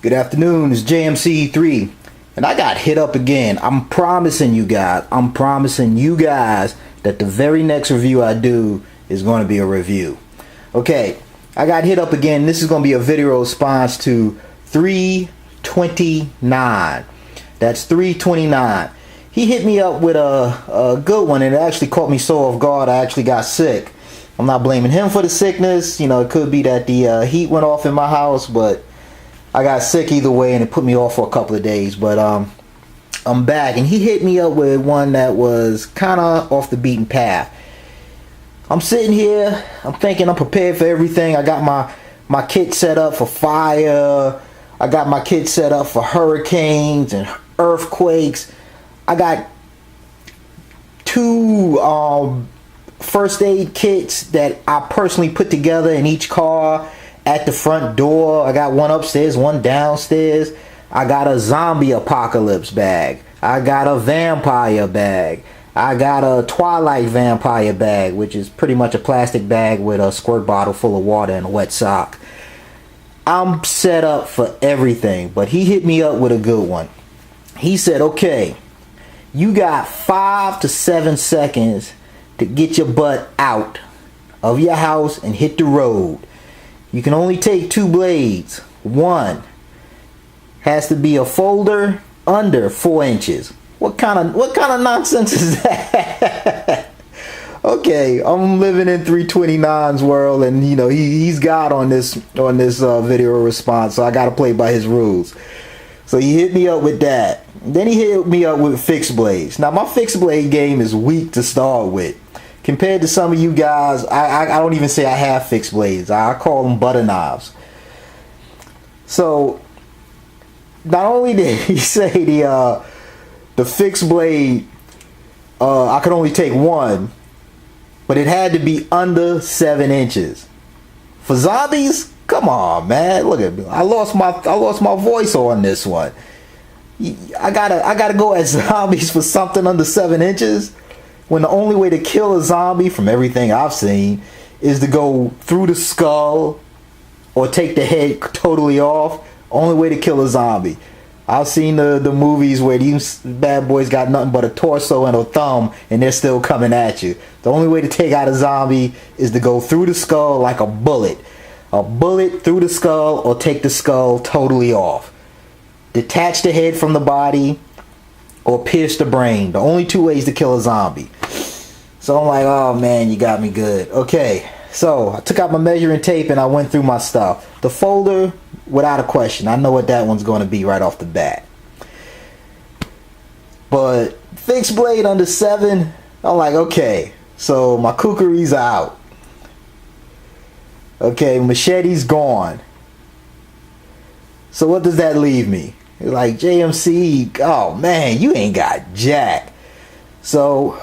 Good afternoon, it's JMC3, and I got hit up again. I'm promising you guys that the very next review I do is going to be a review. Okay, I got hit up again. This is going to be a video response to 329. That's 329. He hit me up with a good one, and it actually caught me so off guard I actually got sick. I'm not blaming him for the sickness. You know, it could be that the heat went off in my house, but I got sick either way, and it put me off for a couple of days. But I'm back, and he hit me up with one that was kind of off the beaten path. I'm sitting here, I'm thinking I'm prepared for everything. I got my kit set up for fire. I got my kit set up for hurricanes and earthquakes. I got two first aid kits that I personally put together in each car at the front door. I got one upstairs, one downstairs. I got a zombie apocalypse bag. I got a vampire bag. I got a Twilight vampire bag, which is pretty much a plastic bag with a squirt bottle full of water and a wet sock. I'm set up for everything, but he hit me up with a good one. He said, okay, you got 5 to 7 seconds to get your butt out of your house and hit the road. You can only take 2 blades. One has to be a folder under 4 inches. What kind of nonsense is that? Okay, I'm living in 329's world, and you know he's God on this video response, so I gotta play by his rules. So he hit me up with that. Then he hit me up with fixed blades. Now my fixed blade game is weak to start with. Compared to some of you guys, I don't even say I have fixed blades. I call them butter knives. So not only did he say the fixed blade, I could only take one, but it had to be under 7 inches. For zombies, come on, man. Look at me. I lost my voice on this one. I gotta go at zombies for something under 7 inches, when the only way to kill a zombie, from everything I've seen, is to go through the skull or take the head totally off. Only way to kill a zombie. I've seen the movies where these bad boys got nothing but a torso and a thumb, and they're still coming at you. The only way to take out a zombie is to go through the skull like a bullet. A bullet through the skull, or take the skull totally off. Detach the head from the body, or pierce the brain. The only 2 ways to kill a zombie. So I'm like, oh man, you got me good. Okay, so I took out my measuring tape and I went through my stuff. The folder, without a question, I know what that one's going to be right off the bat. But fixed blade under 7, I'm like, okay, so my kookaries are out. Okay, machete's gone. So what does that leave me? Like, JMC, oh man, you ain't got jack. So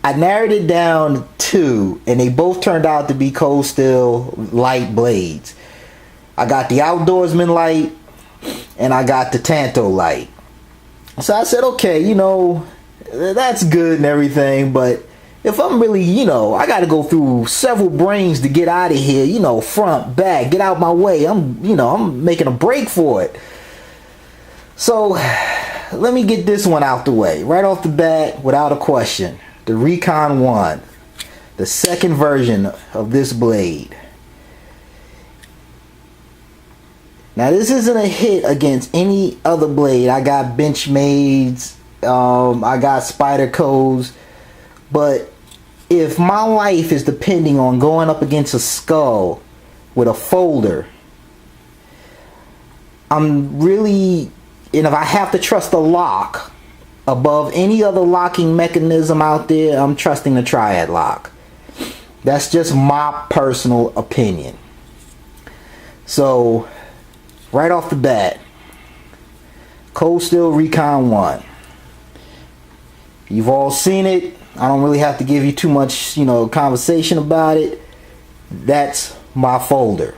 I narrowed it down to 2, and they both turned out to be cold steel light blades. I got the outdoorsman light, and I got the Tanto light. So I said, okay, you know, that's good and everything, but if I'm really, you know, I got to go through several brains to get out of here, you know, front, back, get out my way. I'm making a break for it. So let me get this one out the way right off the bat without a question. The Recon 1, the second version of this blade. Now this isn't a hit against any other blade. I got Benchmades, I got Spyderco's, but if my life is depending on going up against a skull with a folder, I'm really, and if I have to trust a lock above any other locking mechanism out there, I'm trusting the Triad lock. That's just my personal opinion. So right off the bat, cold steel Recon 1. You've all seen it. I don't really have to give you too much, you know, conversation about it. That's my folder.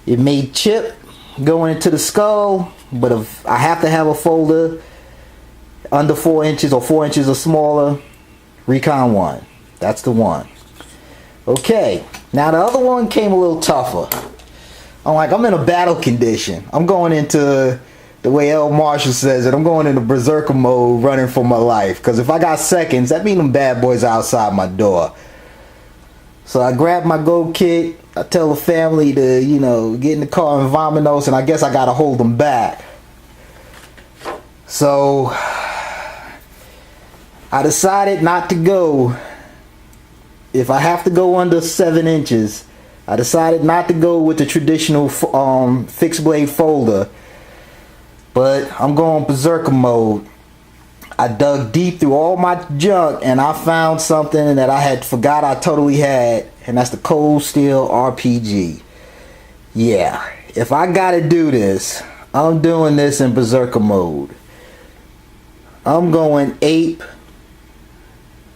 It may chip going into the skull, but if I have to have a folder under 4 inches or 4 inches or smaller, Recon 1. That's the one. Okay, now the other one came a little tougher. I'm in a battle condition. I'm going into, the way L. Marshall says it, I'm going into berserker mode, running for my life. Because if I got seconds, that means them bad boys outside my door. So I grab my go kit. I tell the family to, you know, get in the car and vamanos, and I guess I gotta hold them back. So I decided not to go. If I have to go under 7 inches, I decided not to go with the traditional fixed blade folder, but I'm going berserker mode. I dug deep through all my junk and I found something that I had forgot I totally had, and that's the Cold Steel RPG. Yeah, if I gotta do this, I'm doing this in berserker mode. I'm going ape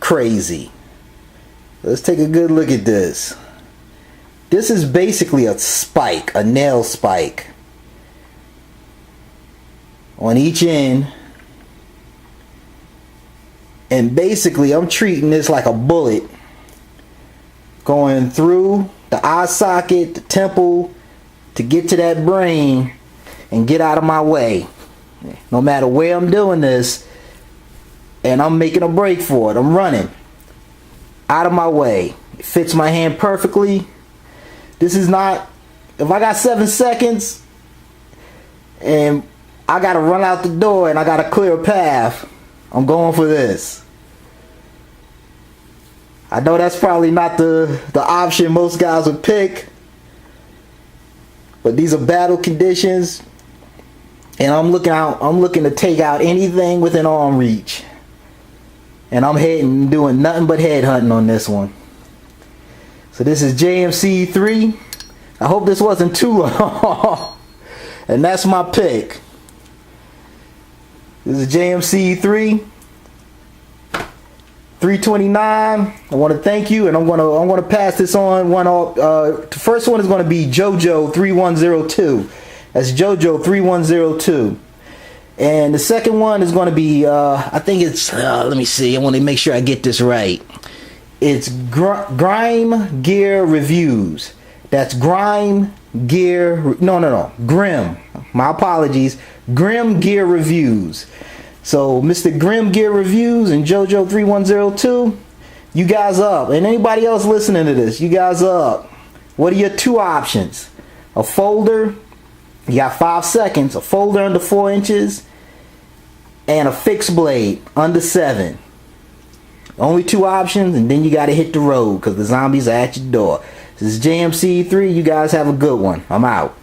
crazy. Let's take a good look at this. This is basically a spike, a nail spike on each end. And basically I'm treating this like a bullet going through the eye socket, the temple, to get to that brain and get out of my way. No matter where I'm doing this, and I'm making a break for it, I'm running out of my way. It fits my hand perfectly. This is not, if I got 7 seconds and I gotta run out the door and I got a clear path, I'm going for this. I know that's probably not the option most guys would pick, but these are battle conditions, and I'm looking to take out anything within arm reach. And I'm doing nothing but head hunting on this one. So this is JMC3. I hope this wasn't too long. And that's my pick. This is JMC3 329. I want to thank you, and I'm gonna pass this on. The first one is going to be JoJo 3102. That's JoJo 3102. And the second one is going to be, I think it's, let me see, I want to make sure I get this right. It's Grime Gear Reviews. That's Grime Gear, no, Grim. My apologies. Grim Gear Reviews. So, Mr. Grim Gear Reviews and JoJo 3102, you guys up. And anybody else listening to this, you guys up. What are your 2 options? A folder, you got 5 seconds, a folder under 4 inches, and a fixed blade under 7. Only 2 options, and then you got to hit the road because the zombies are at your door. This is JMC3. You guys have a good one. I'm out.